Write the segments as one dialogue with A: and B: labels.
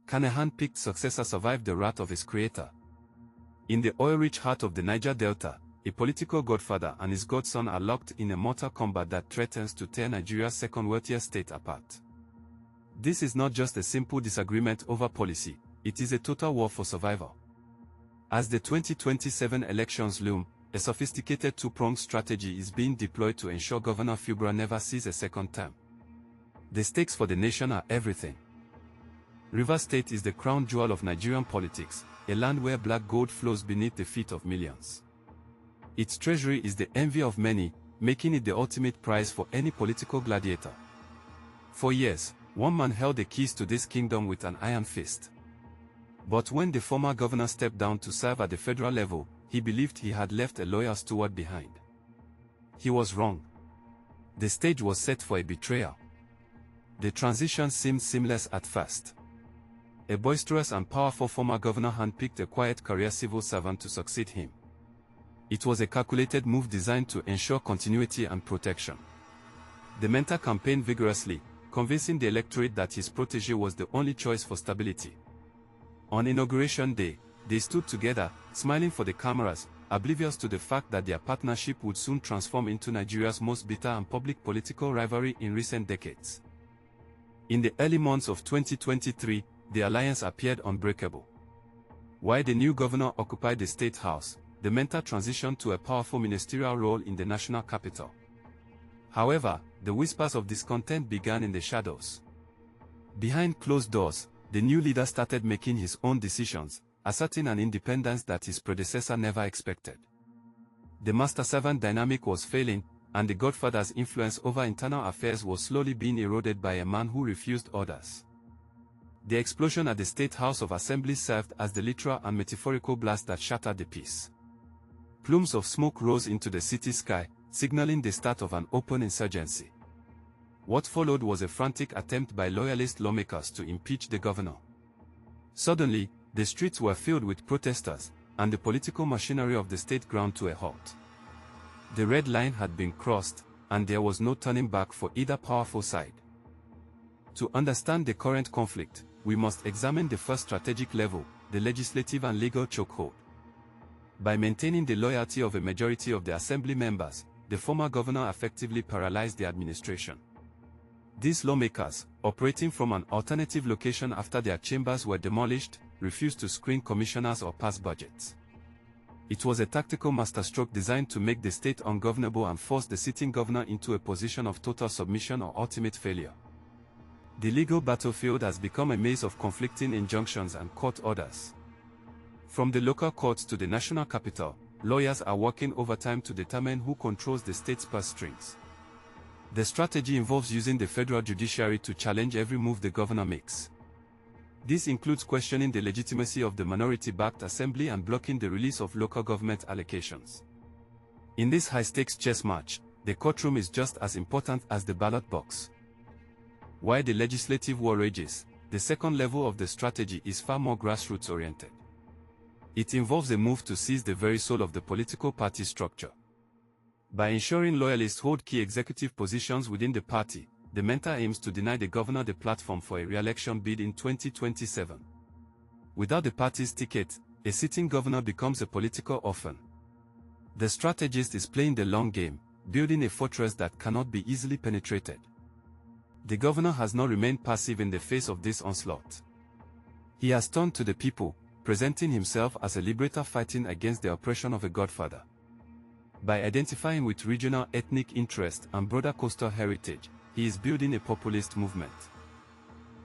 A: Can a hand-picked successor survive the wrath of his creator? In the oil-rich heart of the Niger Delta, a political godfather and his godson are locked in a mortal combat that threatens to tear Nigeria's second-wealthiest state apart. This is not just a simple disagreement over policy, it is a total war for survival. As the 2027 elections loom, a sophisticated two-pronged strategy is being deployed to ensure Governor Fubara never sees a second term. The stakes for the nation are everything. Rivers State is the crown jewel of Nigerian politics, a land where black gold flows beneath the feet of millions. Its treasury is the envy of many, making it the ultimate prize for any political gladiator. For years, one man held the keys to this kingdom with an iron fist. But when the former governor stepped down to serve at the federal level, he believed he had left a loyal steward behind. He was wrong. The stage was set for a betrayal. The transition seemed seamless at first. A boisterous and powerful former governor handpicked a quiet career civil servant to succeed him. It was a calculated move designed to ensure continuity and protection. The mentor campaigned vigorously, convincing the electorate that his protégé was the only choice for stability. On Inauguration Day, they stood together, smiling for the cameras, oblivious to the fact that their partnership would soon transform into Nigeria's most bitter and public political rivalry in recent decades. In the early months of 2023, the alliance appeared unbreakable. While the new governor occupied the State House, the mentor transitioned to a powerful ministerial role in the national capital. However, the whispers of discontent began in the shadows. Behind closed doors, the new leader started making his own decisions, asserting an independence that his predecessor never expected. The master-servant dynamic was failing, and the Godfather's influence over internal affairs was slowly being eroded by a man who refused orders. The explosion at the State House of Assembly served as the literal and metaphorical blast that shattered the peace. Plumes of smoke rose into the city sky, signaling the start of an open insurgency. What followed was a frantic attempt by loyalist lawmakers to impeach the governor. Suddenly, the streets were filled with protesters, and the political machinery of the state ground to a halt. The red line had been crossed, and there was no turning back for either powerful side. To understand the current conflict, we must examine the first strategic level, the legislative and legal chokehold. By maintaining the loyalty of a majority of the assembly members, the former governor effectively paralyzed the administration. These lawmakers, operating from an alternative location after their chambers were demolished, refused to screen commissioners or pass budgets. It was a tactical masterstroke designed to make the state ungovernable and force the sitting governor into a position of total submission or ultimate failure. The legal battlefield has become a maze of conflicting injunctions and court orders. From the local courts to the national capital, lawyers are working overtime to determine who controls the state's purse strings. The strategy involves using the federal judiciary to challenge every move the governor makes. This includes questioning the legitimacy of the minority-backed assembly and blocking the release of local government allocations. In this high-stakes chess match, the courtroom is just as important as the ballot box. While the legislative war rages, the second level of the strategy is far more grassroots-oriented. It involves a move to seize the very soul of the political party structure. By ensuring loyalists hold key executive positions within the party, the mentor aims to deny the governor the platform for a re-election bid in 2027. Without the party's ticket, a sitting governor becomes a political orphan. The strategist is playing the long game, building a fortress that cannot be easily penetrated. The governor has not remained passive in the face of this onslaught. He has turned to the people, presenting himself as a liberator fighting against the oppression of a godfather. By identifying with regional ethnic interest and broader coastal heritage, he is building a populist movement.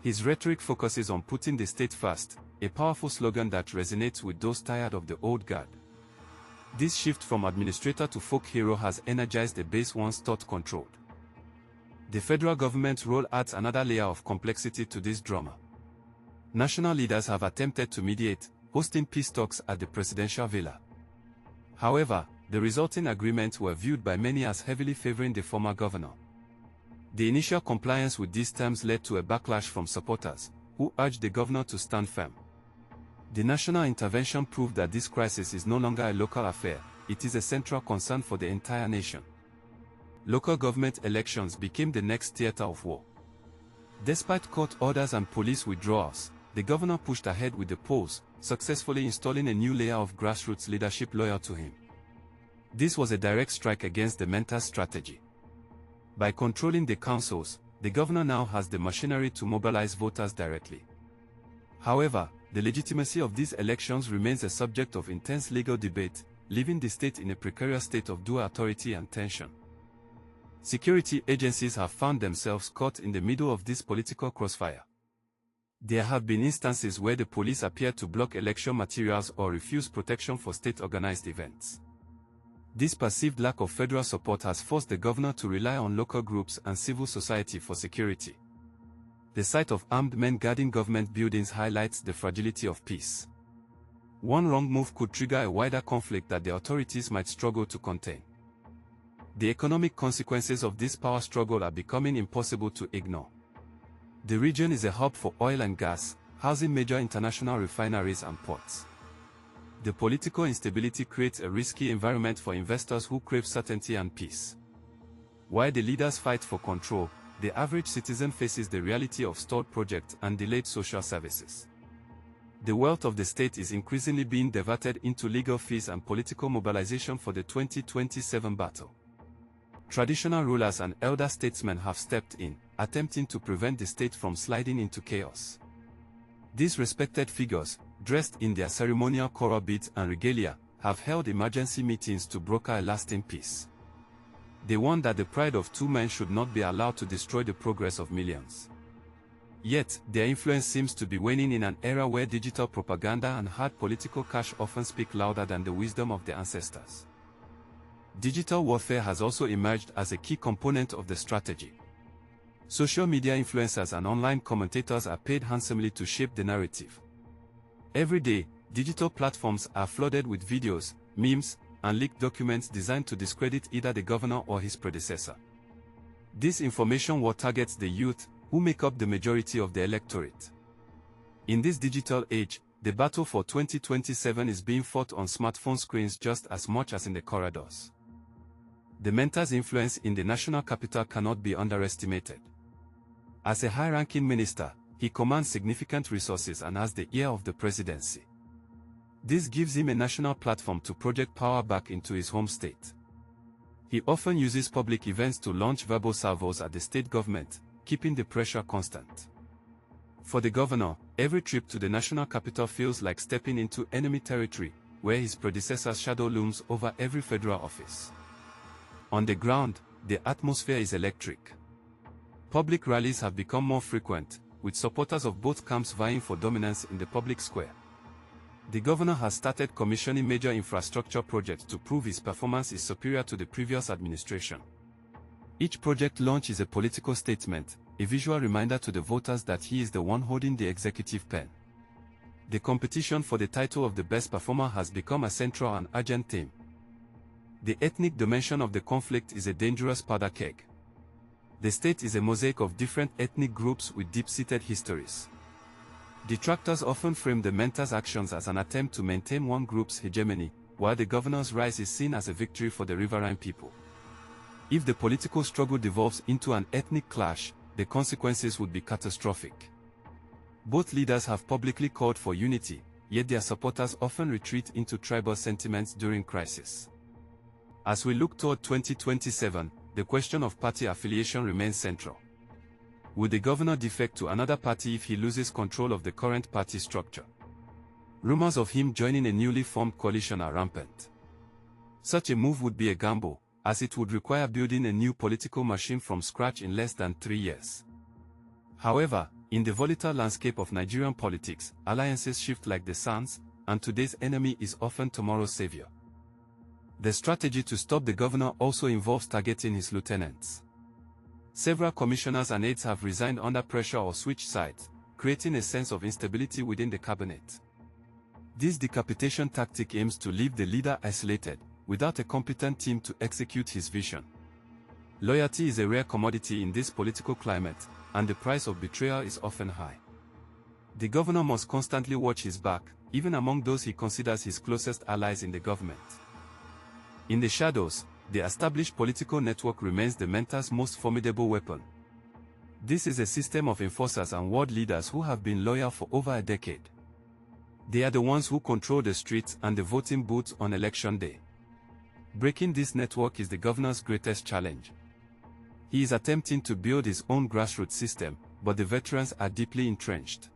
A: His rhetoric focuses on putting the state first, a powerful slogan that resonates with those tired of the old guard. This shift from administrator to folk hero has energized a base once thought controlled. The federal government's role adds another layer of complexity to this drama. National leaders have attempted to mediate, hosting peace talks at the presidential villa. However, the resulting agreements were viewed by many as heavily favoring the former governor. The initial compliance with these terms led to a backlash from supporters, who urged the governor to stand firm. The national intervention proved that this crisis is no longer a local affair, it is a central concern for the entire nation. Local government elections became the next theater of war. Despite court orders and police withdrawals, the governor pushed ahead with the polls, successfully installing a new layer of grassroots leadership loyal to him. This was a direct strike against the mentor's strategy. By controlling the councils, the governor now has the machinery to mobilize voters directly. However, the legitimacy of these elections remains a subject of intense legal debate, leaving the state in a precarious state of dual authority and tension. Security agencies have found themselves caught in the middle of this political crossfire. There have been instances where the police appear to block election materials or refuse protection for state-organized events. This perceived lack of federal support has forced the governor to rely on local groups and civil society for security. The sight of armed men guarding government buildings highlights the fragility of peace. One wrong move could trigger a wider conflict that the authorities might struggle to contain. The economic consequences of this power struggle are becoming impossible to ignore. The region is a hub for oil and gas, housing major international refineries and ports. The political instability creates a risky environment for investors who crave certainty and peace. While the leaders fight for control, the average citizen faces the reality of stalled projects and delayed social services. The wealth of the state is increasingly being diverted into legal fees and political mobilization for the 2027 battle. Traditional rulers and elder statesmen have stepped in, attempting to prevent the state from sliding into chaos. These respected figures, dressed in their ceremonial coral beads and regalia, have held emergency meetings to broker a lasting peace. They warn that the pride of two men should not be allowed to destroy the progress of millions. Yet, their influence seems to be waning in an era where digital propaganda and hard political cash often speak louder than the wisdom of their ancestors. Digital warfare has also emerged as a key component of the strategy. Social media influencers and online commentators are paid handsomely to shape the narrative. Every day, digital platforms are flooded with videos, memes, and leaked documents designed to discredit either the governor or his predecessor. This information war targets the youth, who make up the majority of the electorate. In this digital age, the battle for 2027 is being fought on smartphone screens just as much as in the corridors. The mentor's influence in the national capital cannot be underestimated. As a high-ranking minister, he commands significant resources and has the ear of the presidency. This gives him a national platform to project power back into his home state. He often uses public events to launch verbal salvos at the state government, keeping the pressure constant. For the governor, every trip to the national capital feels like stepping into enemy territory, where his predecessor's shadow looms over every federal office. On the ground, the atmosphere is electric. Public rallies have become more frequent, with supporters of both camps vying for dominance in the public square. The governor has started commissioning major infrastructure projects to prove his performance is superior to the previous administration. Each project launch is a political statement, a visual reminder to the voters that he is the one holding the executive pen. The competition for the title of the best performer has become a central and urgent theme. The ethnic dimension of the conflict is a dangerous powder keg. The state is a mosaic of different ethnic groups with deep-seated histories. Detractors often frame the mentor's actions as an attempt to maintain one group's hegemony, while the governor's rise is seen as a victory for the riverine people. If the political struggle devolves into an ethnic clash, the consequences would be catastrophic. Both leaders have publicly called for unity, yet their supporters often retreat into tribal sentiments during crisis. As we look toward 2027, the question of party affiliation remains central. Will the governor defect to another party if he loses control of the current party structure? Rumors of him joining a newly formed coalition are rampant. Such a move would be a gamble, as it would require building a new political machine from scratch in less than 3 years. However, in the volatile landscape of Nigerian politics, alliances shift like the sands, and today's enemy is often tomorrow's savior. The strategy to stop the governor also involves targeting his lieutenants. Several commissioners and aides have resigned under pressure or switched sides, creating a sense of instability within the cabinet. This decapitation tactic aims to leave the leader isolated, without a competent team to execute his vision. Loyalty is a rare commodity in this political climate, and the price of betrayal is often high. The governor must constantly watch his back, even among those he considers his closest allies in the government. In the shadows, the established political network remains the mentor's most formidable weapon. This is a system of enforcers and world leaders who have been loyal for over a decade. They are the ones who control the streets and the voting booths on election day. Breaking this network is the governor's greatest challenge. He is attempting to build his own grassroots system, but the veterans are deeply entrenched.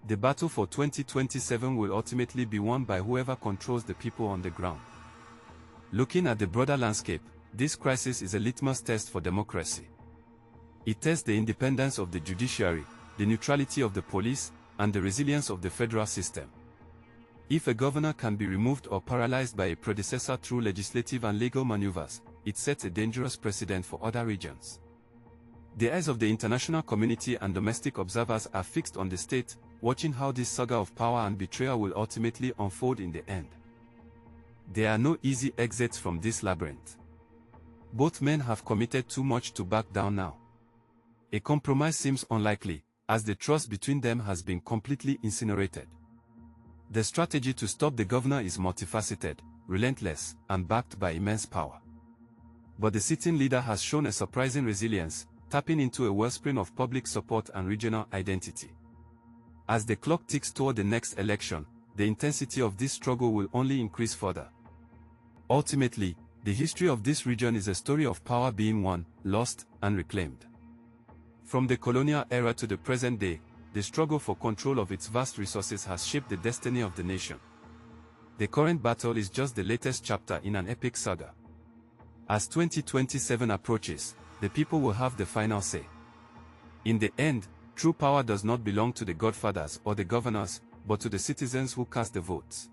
A: The battle for 2027 will ultimately be won by whoever controls the people on the ground. Looking at the broader landscape, this crisis is a litmus test for democracy. It tests the independence of the judiciary, the neutrality of the police, and the resilience of the federal system. If a governor can be removed or paralyzed by a predecessor through legislative and legal maneuvers, it sets a dangerous precedent for other regions. The eyes of the international community and domestic observers are fixed on the state, watching how this saga of power and betrayal will ultimately unfold in the end. There are no easy exits from this labyrinth. Both men have committed too much to back down now. A compromise seems unlikely, as the trust between them has been completely incinerated. The strategy to stop the governor is multifaceted, relentless, and backed by immense power. But the sitting leader has shown a surprising resilience, tapping into a wellspring of public support and regional identity. As the clock ticks toward the next election, the intensity of this struggle will only increase further. Ultimately, the history of this region is a story of power being won, lost, and reclaimed. From the colonial era to the present day, the struggle for control of its vast resources has shaped the destiny of the nation. The current battle is just the latest chapter in an epic saga. As 2027 approaches, the people will have the final say. In the end, true power does not belong to the godfathers or the governors, but to the citizens who cast the votes.